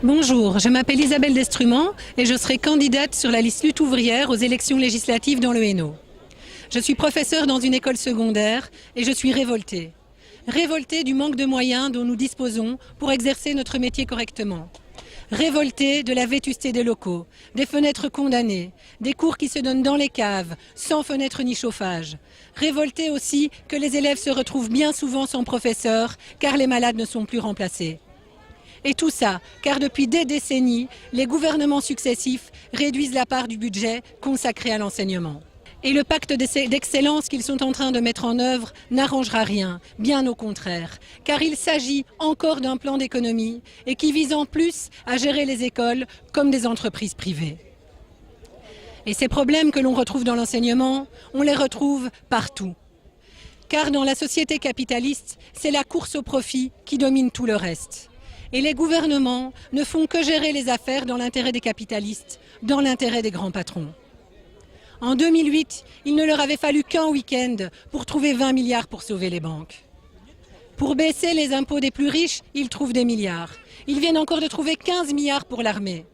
Bonjour, je m'appelle Isabelle Destruments et je serai candidate sur la liste Lutte ouvrière aux élections législatives dans le Hainaut. Je suis professeure dans une école secondaire et je suis révoltée. Révoltée du manque de moyens dont nous disposons pour exercer notre métier correctement. Révoltée de la vétusté des locaux, des fenêtres condamnées, des cours qui se donnent dans les caves, sans fenêtres ni chauffage. Révoltée aussi que les élèves se retrouvent bien souvent sans professeur car les malades ne sont plus remplacés. Et tout ça, car depuis des décennies, les gouvernements successifs réduisent la part du budget consacré à l'enseignement. Et le pacte d'excellence qu'ils sont en train de mettre en œuvre n'arrangera rien, bien au contraire, car il s'agit encore d'un plan d'économie et qui vise en plus à gérer les écoles comme des entreprises privées. Et ces problèmes que l'on retrouve dans l'enseignement, on les retrouve partout. Car dans la société capitaliste, c'est la course au profit qui domine tout le reste. Et les gouvernements ne font que gérer les affaires dans l'intérêt des capitalistes, dans l'intérêt des grands patrons. En 2008, il ne leur avait fallu qu'un week-end pour trouver 20 milliards pour sauver les banques. Pour baisser les impôts des plus riches, ils trouvent des milliards. Ils viennent encore de trouver 15 milliards pour l'armée.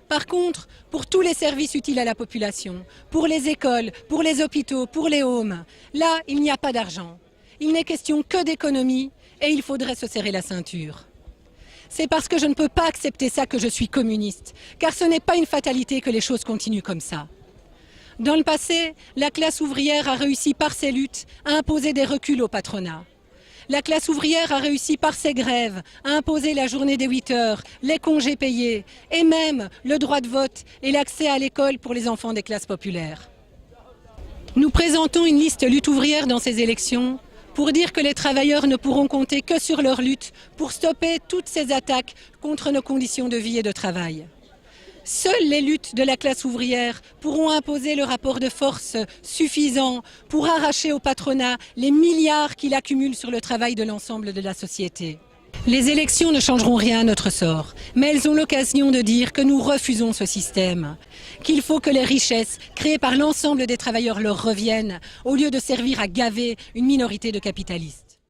Par contre, pour tous les services utiles à la population, pour les écoles, pour les hôpitaux, pour les homes, là, il n'y a pas d'argent. Il n'est question que d'économie et il faudrait se serrer la ceinture. C'est parce que je ne peux pas accepter ça que je suis communiste, car ce n'est pas une fatalité que les choses continuent comme ça. Dans le passé, la classe ouvrière a réussi par ses luttes à imposer des reculs au patronat. La classe ouvrière a réussi par ses grèves à imposer la journée des 8 heures, les congés payés et même le droit de vote et l'accès à l'école pour les enfants des classes populaires. Nous présentons une liste lutte ouvrière dans ces élections pour dire que les travailleurs ne pourront compter que sur leur lutte pour stopper toutes ces attaques contre nos conditions de vie et de travail. Seules les luttes de la classe ouvrière pourront imposer le rapport de force suffisant pour arracher au patronat les milliards qu'il accumule sur le travail de l'ensemble de la société. Les élections ne changeront rien à notre sort, mais elles ont l'occasion de dire que nous refusons ce système, qu'il faut que les richesses créées par l'ensemble des travailleurs leur reviennent, au lieu de servir à gaver une minorité de capitalistes.